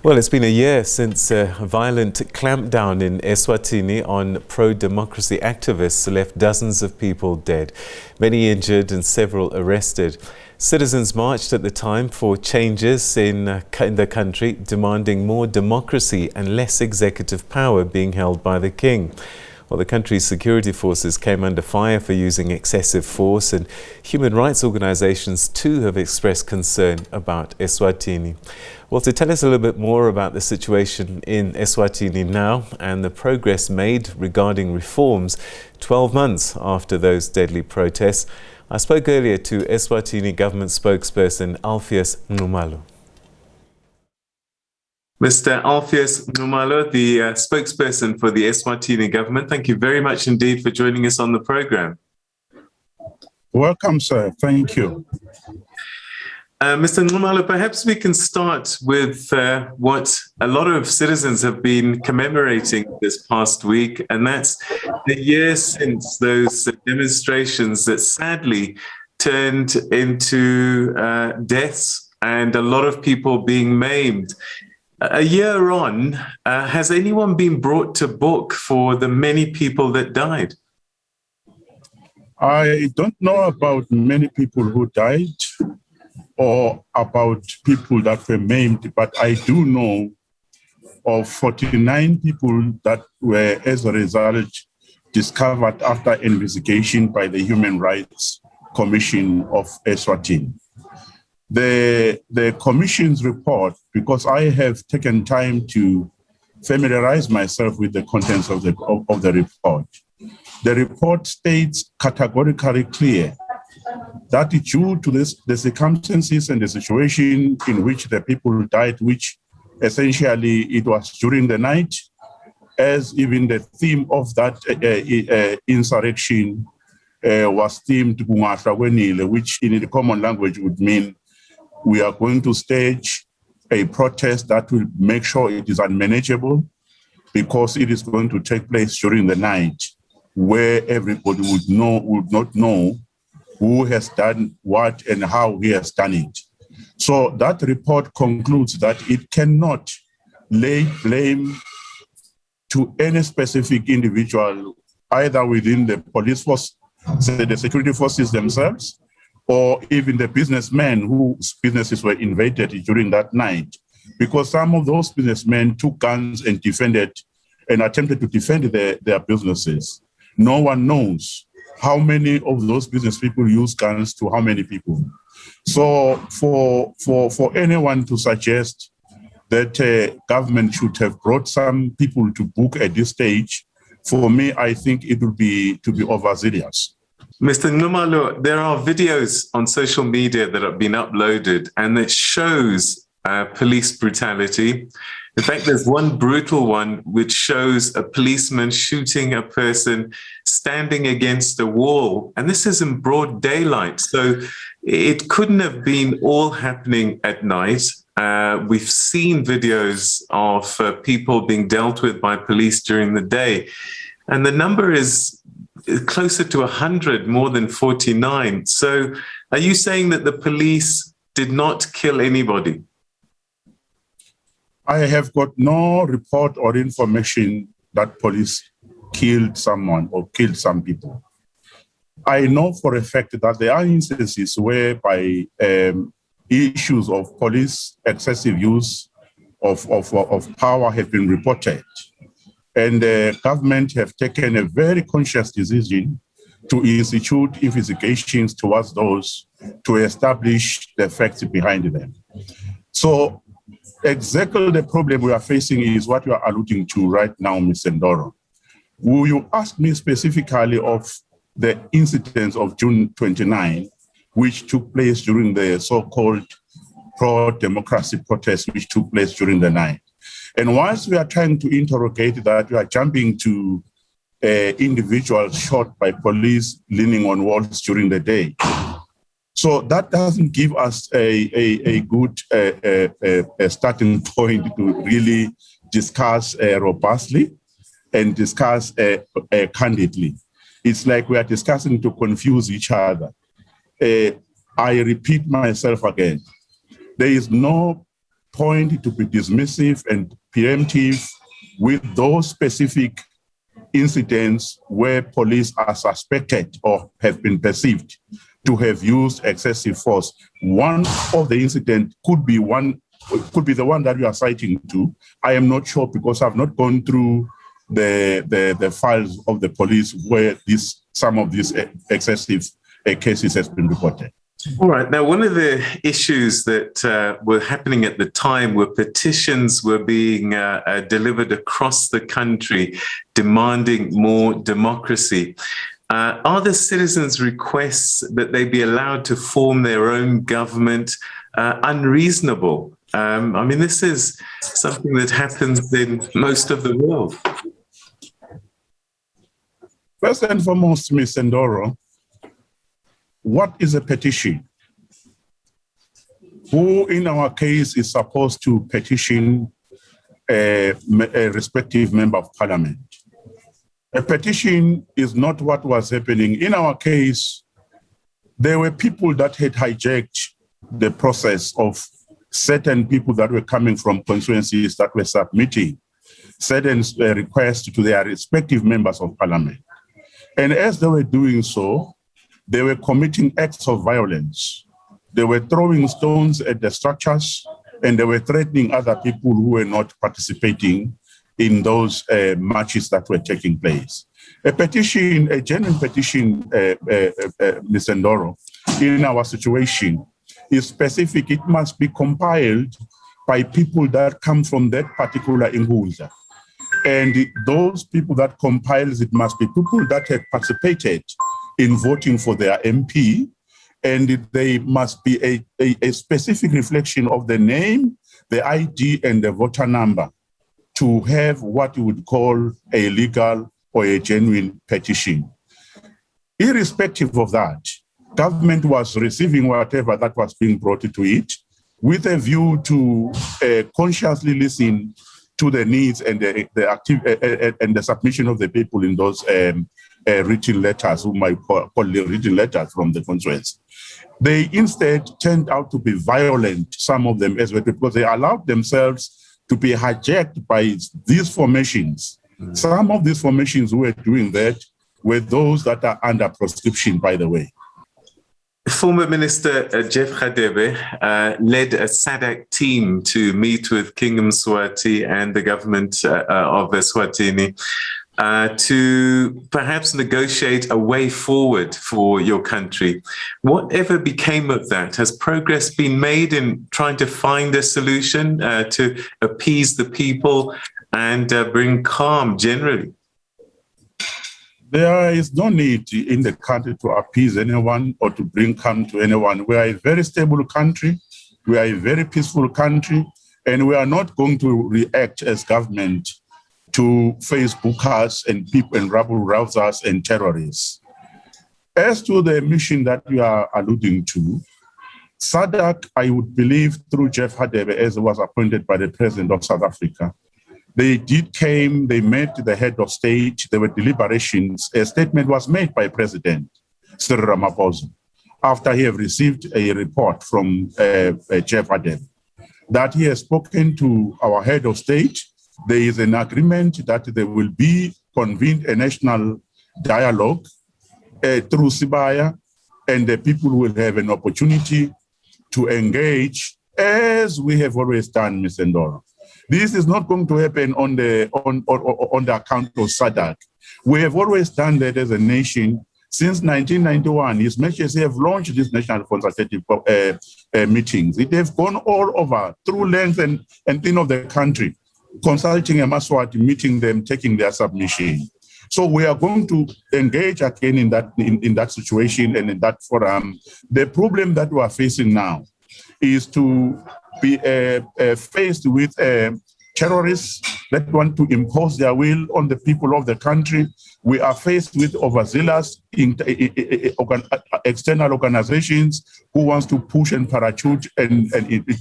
Well, it's been a year since a violent clampdown in Eswatini on pro-democracy activists left dozens of people dead, many injured and several arrested. Citizens marched at the time for changes in the country, demanding more democracy and less executive power being held by the king. Well, the country's security forces came under fire for using excessive force, and human rights organizations too have expressed concern about Eswatini. Well, to tell us a little bit more about the situation in Eswatini now and the progress made regarding reforms 12 months after those deadly protests, I spoke earlier to Eswatini government spokesperson Alpheous Nxumalo. Mr. Alpheous Nxumalo, the spokesperson for the Eswatini government, thank you very much indeed for joining us on the program. Welcome, sir. Thank you. Mr. Nxumalo, perhaps we can start with what a lot of citizens have been commemorating this past week, and that's the year since those demonstrations that sadly turned into deaths and a lot of people being maimed. A year on, has anyone been brought to book for the many people that died? I don't know about many people who died or about people that were maimed, but I do know of 49 people that were, as a result, discovered after investigation by the Human Rights Commission of Eswatini. The Commission's report, because I have taken time to familiarize myself with the contents of the report, the report states categorically clear that due to the circumstances and the situation in which the people died, which essentially it was during the night, as even the theme of that insurrection was themed Kungahlakwenile, which in the common language would mean we are going to stage a protest that will make sure it is unmanageable because it is going to take place during the night where everybody would not know who has done what and how he has done it. So that report concludes that it cannot lay blame to any specific individual, either within the police force, the security forces themselves, or even the businessmen whose businesses were invaded during that night. Because some of those businessmen took guns and defended and attempted to defend their businesses. No one knows how many of those business people use guns to how many people. So for anyone to suggest that government should have brought some people to book at this stage, for me, I think it would be to be overzealous. Mr. Nxumalo, there are videos on social media that have been uploaded and that shows police brutality. In fact, there's one brutal one which shows a policeman shooting a person standing against a wall. And this is in broad daylight. So it couldn't have been all happening at night. We've seen videos of people being dealt with by police during the day. And the number is closer to 100, more than 49. So are you saying that the police did not kill anybody? I have got no report or information that police killed someone or killed some people. I know for a fact that there are instances whereby issues of police excessive use of power have been reported. And the government have taken a very conscious decision to institute investigations towards those to establish the facts behind them. So exactly the problem we are facing is what you are alluding to right now, Mr. Ndoro. Will you ask me specifically of the incidents of June 29, which took place during the so-called pro-democracy protest, which took place during the night? And once we are trying to interrogate that, we are jumping to individuals shot by police leaning on walls during the day. So that doesn't give us a good starting point to really discuss robustly and discuss candidly. It's like we are discussing to confuse each other. I repeat myself again. There is no point to be dismissive and preemptive with those specific incidents where police are suspected or have been perceived to have used excessive force. One of the incidents could be the one that you are citing to. I am not sure because I've not gone through the files of the police where some of these excessive cases has been reported. All right. Now, one of the issues that were happening at the time were petitions were being delivered across the country demanding more democracy. Are the citizens' requests that they be allowed to form their own government unreasonable? I mean, this is something that happens in most of the world. First and foremost, Ms. Ndoro, what is a petition? Who in our case is supposed to petition a respective member of parliament? A petition is not what was happening. In our case, there were people that had hijacked the process of certain people that were coming from constituencies that were submitting certain requests to their respective members of parliament. And as they were doing so, they were committing acts of violence. They were throwing stones at the structures, and they were threatening other people who were not participating in those marches that were taking place. A petition, a genuine petition, Ms. Ndoro, in our situation is specific. It must be compiled by people that come from that particular Ingudla. And those people that compiles it must be people that have participated in voting for their MP, and they must be a specific reflection of the name, the ID, and the voter number to have what you would call a legal or a genuine petition. Irrespective of that, government was receiving whatever that was being brought to it with a view to consciously listen to the needs and the submission of the people in those written letters, whom I call written letters from the constituents. They instead turned out to be violent, some of them as well, because they allowed themselves to be hijacked by these formations. Some of these formations who were doing that were those that are under proscription, by the way. Former Minister Jeff Radebe led a SADC team to meet with King Mswati and the government of Eswatini to perhaps negotiate a way forward for your country. Whatever became of that? Has progress been made in trying to find a solution to appease the people and bring calm generally? There is no need in the country to appease anyone or to bring calm to anyone. We are a very stable country. We are a very peaceful country. And we are not going to react as government to Facebookers and people and rabble-rousers and terrorists. As to the mission that you are alluding to, SADC, I would believe, through Jeff Radebe, as was appointed by the President of South Africa, they met the head of state, there were deliberations. A statement was made by President Cyril Ramaphosa after he have received a report from Jeff Radebe that he has spoken to our head of state. There is an agreement that there will be convened a national dialogue through Sibaya, and the people will have an opportunity to engage as we have always done, Mr. Ndoro. This is not going to happen on the account of SADC. We have always done that as a nation since 1991. His Majesty have launched these national consultative meetings. It has gone all over through length and thin of the country, consulting a Maswati, meeting them, taking their submission. So we are going to engage again in that situation and in that forum. The problem that we are facing now is to be faced with terrorists that want to impose their will on the people of the country. We are faced with overzealous external organizations who wants to push and parachute and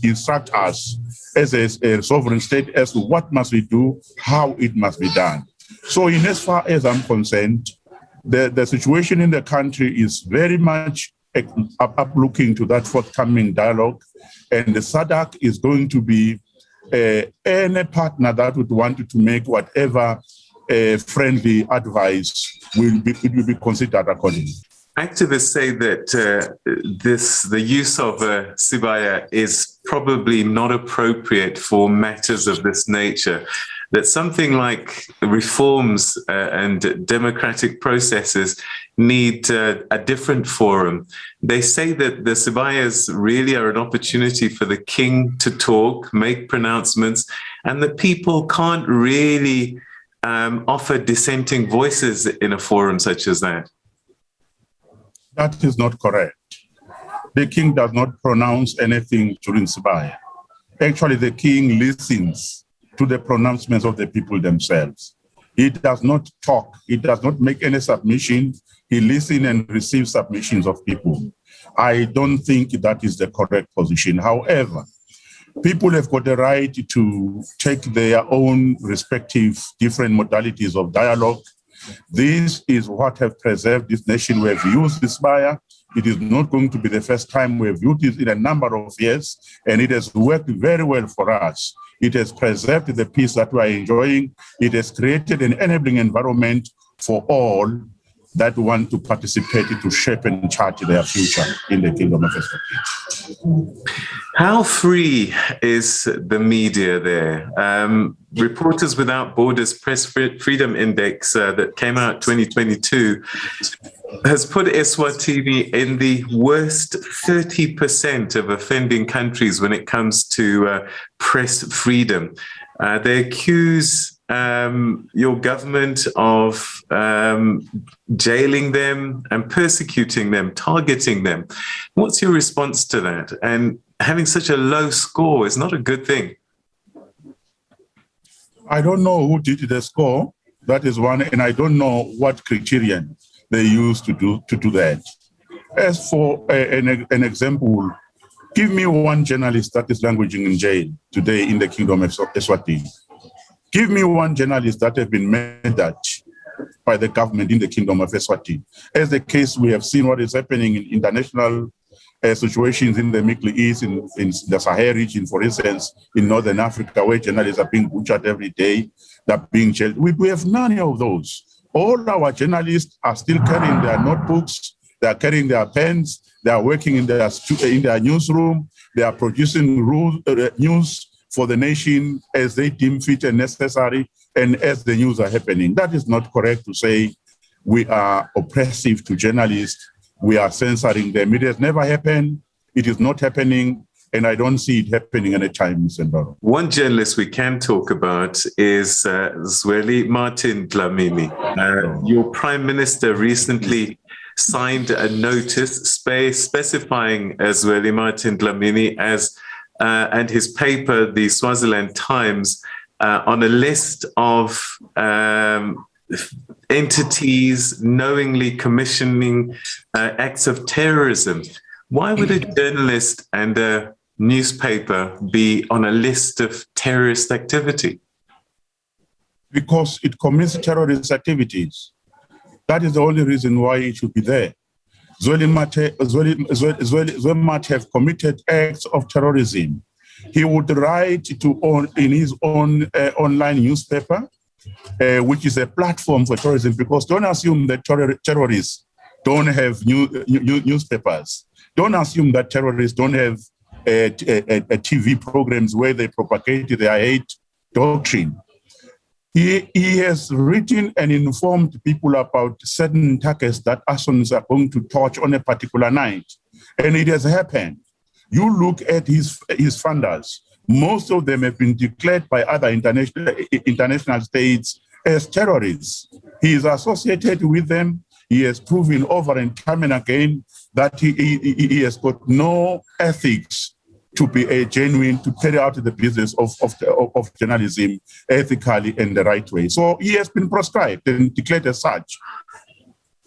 instruct us as a sovereign state as to what must we do, how it must be done. So in as far as I'm concerned, the situation in the country is very much up looking to that forthcoming dialogue, and the SADC is going to be any partner that would want to make whatever friendly advice will be considered accordingly. Activists say that the use of Sibaya is probably not appropriate for matters of this nature, that something like reforms and democratic processes need a different forum. They say that the Sibayas really are an opportunity for the king to talk, make pronouncements, and the people can't really offer dissenting voices in a forum such as that. That is not correct. The king does not pronounce anything during Sibaya. Actually, the king listens to the pronouncements of the people themselves. He does not talk. He does not make any submission. He listens and receives submissions of people. I don't think that is the correct position. However, people have got the right to take their own respective different modalities of dialogue. This is what have preserved this nation. We have used this Sibaya. It is not going to be the first time we have used it in a number of years, and it has worked very well for us. It has preserved the peace that we are enjoying. It has created an enabling environment for all that want to participate to shape and chart their future in the Kingdom of Eswatini. How free is the media there? Reporters Without Borders Press Freedom Index that came out 2022 has put Eswatini in the worst 30% of offending countries when it comes to press freedom. They accuse your government of jailing them and persecuting them, targeting them. What's your response to that? And having such a low score is not a good thing. I don't know who did the score. That is one, and I don't know what criterion they used to do that. As for an example, give me one journalist that is languishing in jail today in the Kingdom of Eswatini. Give me one journalist that has been murdered by the government in the Kingdom of Eswatini. As the case, we have seen what is happening in international situations in the Middle East, in the Sahel region, for instance, in Northern Africa, where journalists are being butchered every day, they're being jailed. We have none of those. All our journalists are still carrying their notebooks, they are carrying their pens, they are working in their newsroom, they are producing news for the nation as they deem fit and necessary, and as the news are happening. That is not correct to say we are oppressive to journalists, we are censoring them. It has never happened, it is not happening, and I don't see it happening anytime, Mr. Ndoro. One journalist we can talk about is Zweli Martin Dlamini. Your Prime Minister recently signed a notice specifying Zweli Martin Dlamini as and his paper, the Swaziland Times, on a list of entities knowingly commissioning acts of terrorism. Why would a journalist and a newspaper be on a list of terrorist activity? Because it commits terrorist activities. That is the only reason why it should be there. Zweli might have committed acts of terrorism. He would write in his own online newspaper, which is a platform for terrorism, because don't assume that terrorists don't have newspapers. Don't assume that terrorists don't have TV programs where they propagate their hate doctrine. He has written and informed people about certain targets that Asons are going to touch on a particular night. And it has happened. You look at his funders, most of them have been declared by other international states as terrorists. He is associated with them. He has proven over and time and again that he has got no ethics to be a genuine, to carry out the business of journalism ethically and the right way. So he has been proscribed and declared as such.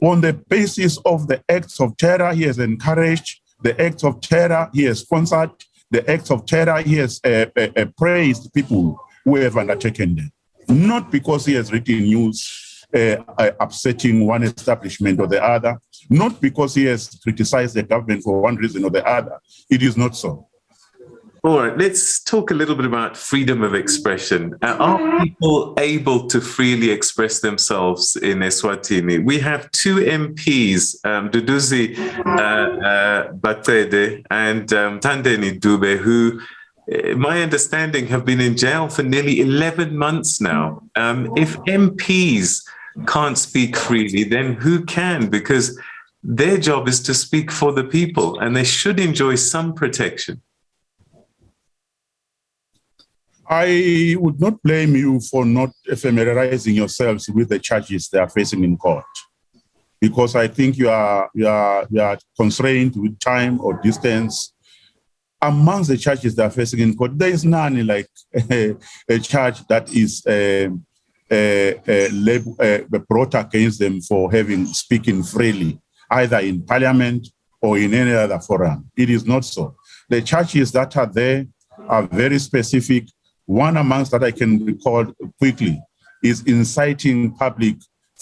On the basis of the acts of terror he has encouraged, the acts of terror he has sponsored, the acts of terror he has praised people who have undertaken them. Not because he has written news upsetting one establishment or the other, not because he has criticized the government for one reason or the other. It is not so. All right, let's talk a little bit about freedom of expression. Are people able to freely express themselves in Eswatini? We have two MPs, Duduzi Batede and Tandeni Dube, who, my understanding, have been in jail for nearly 11 months now. If MPs can't speak freely, then who can? Because their job is to speak for the people, and they should enjoy some protection. I would not blame you for not familiarizing yourselves with the charges they are facing in court, because I think you are constrained with time or distance. Amongst the charges they are facing in court, there is none like a charge that is brought against them for speaking freely, either in parliament or in any other forum. It is not so. The charges that are there are very specific. One amongst that I can recall quickly is inciting public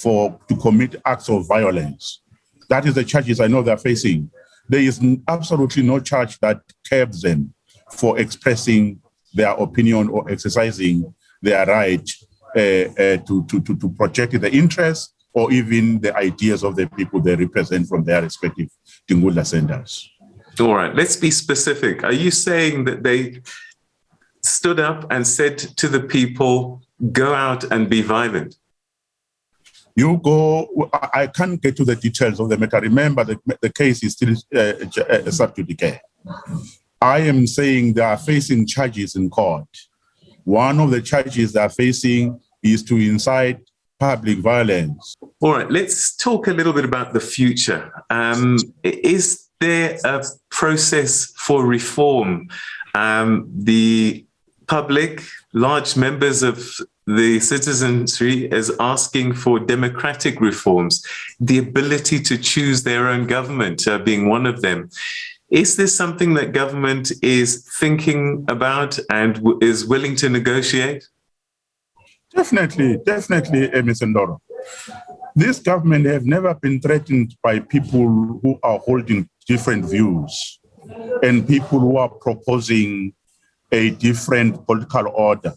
to commit acts of violence. That is the charges I know they're facing. There is absolutely no charge that curbs them for expressing their opinion or exercising their right to project the interests or even the ideas of the people they represent from their respective Tingula centers. All right, let's be specific. Are you saying that they stood up and said to the people, go out and be violent? You go, I can't get to the details of the matter. Remember, the case is still sub judice. I am saying they are facing charges in court. One of the charges they are facing is to incite public violence. All right, let's talk a little bit about the future. Is there a process for reform? The public, large members of the citizenry is asking for democratic reforms, the ability to choose their own government being one of them. Is this something that government is thinking about and is willing to negotiate? Definitely, Ms. Ndoro. This government have never been threatened by people who are holding different views and people who are proposing a different political order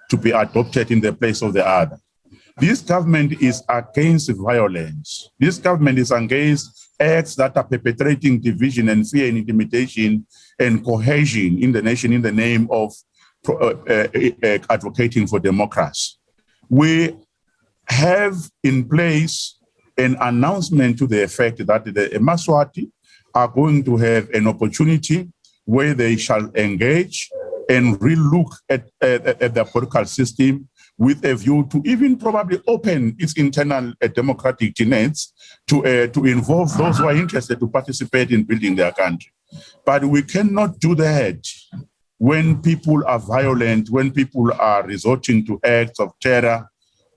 to be adopted in the place of the other. This government is against violence. This government is against acts that are perpetrating division and fear and intimidation and cohesion in the nation in the name of advocating for democracy. We have in place an announcement to the effect that the Eswatini are going to have an opportunity where they shall engage and relook at the political system with a view to even probably open its internal democratic tenets to involve those who are interested to participate in building their country. But we cannot do that when people are violent, when people are resorting to acts of terror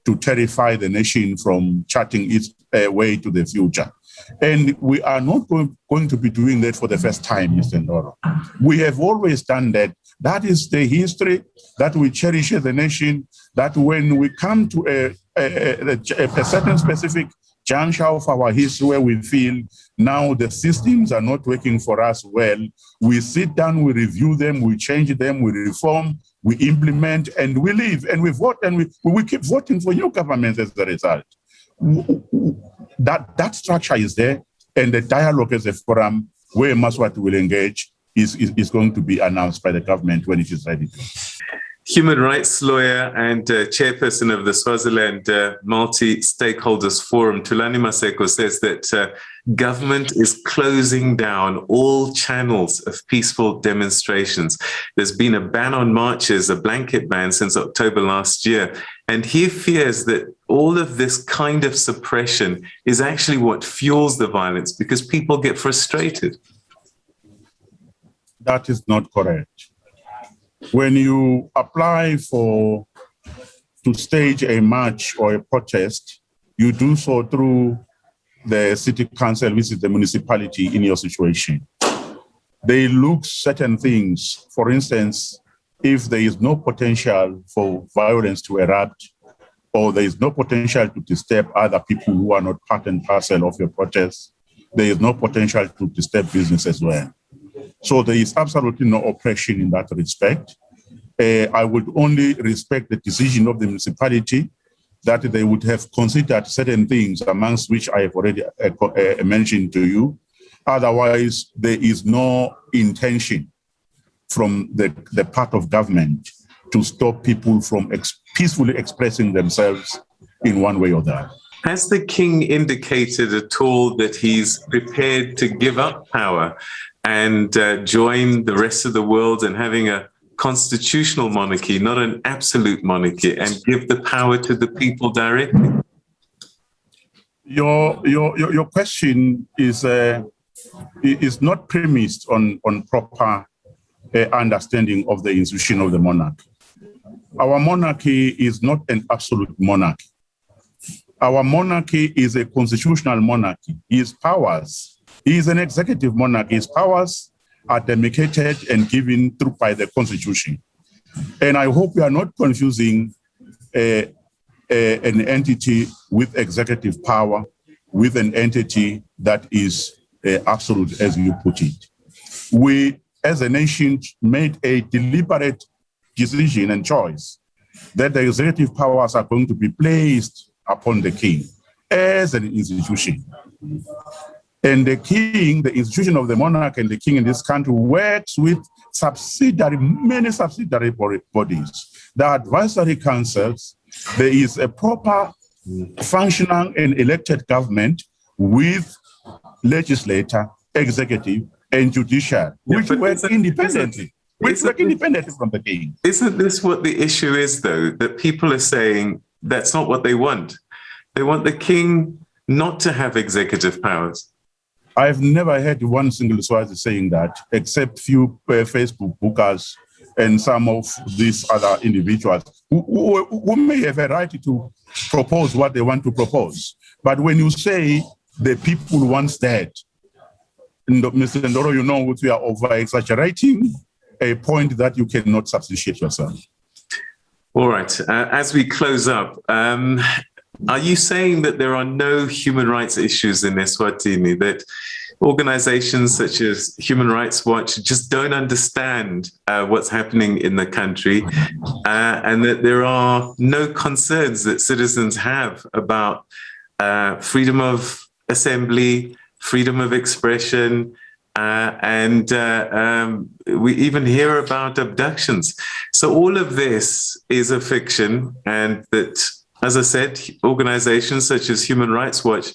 to terrify the nation from charting its way to the future. And we are not going to be doing that for the first time, Mr. Ndoro. We have always done that. That is the history that we cherish as a nation, that when we come to a certain specific juncture of our history where we feel now the systems are not working for us well, we sit down, we review them, we change them, we reform, we implement, and we live, and we vote, and we keep voting for new governments as a result. That structure is there, and the dialogue as a forum where Eswatini will engage is going to be announced by the government when it is ready. Human rights lawyer and chairperson of the Swaziland Multi-Stakeholders Forum, Thulani Maseko, says that government is closing down all channels of peaceful demonstrations. There's been a ban on marches, a blanket ban since October last year. And he fears that all of this kind of suppression is actually what fuels the violence because people get frustrated. That is not correct. When you apply to stage a march or a protest, you do so through the city council, which is the municipality in your situation. They look certain things. For instance, if there is no potential for violence to erupt, or there is no potential to disturb other people who are not part and parcel of your protest, there is no potential to disturb business as well. So there is absolutely no oppression in that respect. I would only respect the decision of the municipality that they would have considered certain things, amongst which I have already mentioned to you. Otherwise, there is no intention from the part of government to stop people from peacefully expressing themselves in one way or the other. Has the king indicated at all that he's prepared to give up power and join the rest of the world in having a constitutional monarchy, not an absolute monarchy, and give the power to the people directly? Your question is not premised on proper understanding of the institution of the monarch. Our monarchy is not an absolute monarchy. Our monarchy is a constitutional monarchy. His powers, he is an executive monarch. His powers are demarcated and given through by the constitution. And I hope we are not confusing an entity with executive power with an entity that is absolute, as you put it. We, as a nation, made a deliberate decision and choice that the executive powers are going to be placed upon the king as an institution. And the king, the institution of the monarch and the king in this country, works with many subsidiary bodies. The advisory councils, there is a proper functional and elected government with legislature, executive, and judiciary, which work independently. From the king. Isn't this what the issue is, though? That people are saying that's not what they want. They want the king not to have executive powers. I've never heard one single Swazi saying that, except few Facebook bookers and some of these other individuals who may have a right to propose what they want to propose. But when you say the people want that, Mr. Ndoro, you know we are over-exaggerating a point that you cannot substantiate yourself. All right. As we close up, are you saying that there are no human rights issues in Eswatini, that organizations such as Human Rights Watch just don't understand what's happening in the country, and that there are no concerns that citizens have about freedom of assembly, freedom of expression, and we even hear about abductions. So all of this is a fiction, and that, as I said, organizations such as Human Rights Watch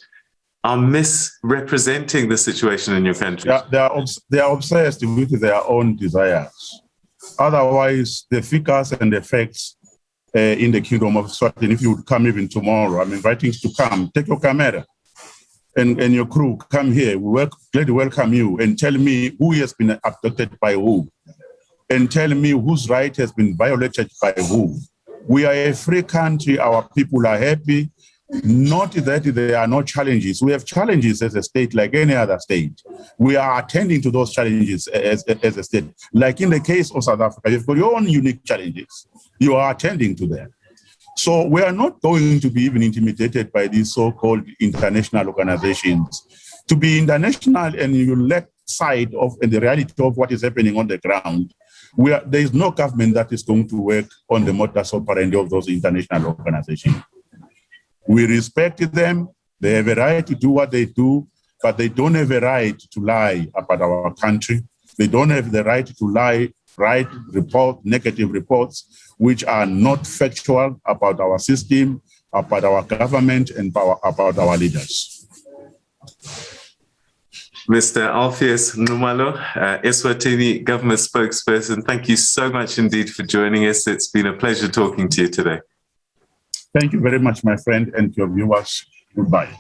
are misrepresenting the situation in your country. They are obsessed with their own desires. Otherwise, the figures and the facts in the kingdom of Eswatini, if you would come even tomorrow, I'm inviting you to come, take your camera and your crew, come here. We gladly welcome you and tell me who has been abducted by who, and tell me whose right has been violated by who. We are a free country. Our people are happy. Not that there are no challenges. We have challenges as a state like any other state. We are attending to those challenges as a state. Like in the case of South Africa, you've got your own unique challenges. You are attending to them. So we are not going to be even intimidated by these so-called international organizations. To be international and you lack sight of the reality of what is happening on the ground, there is no government that is going to work on the modus operandi of those international organizations. We respect them. They have a right to do what they do, but they don't have a right to lie about our country. They don't have the right to write negative reports, which are not factual about our system, about our government, and about our leaders. Mr. Alpheous Nxumalo, Eswatini government spokesperson, thank you so much indeed for joining us. It's been a pleasure talking to you today. Thank you very much, my friend, and your viewers. Goodbye.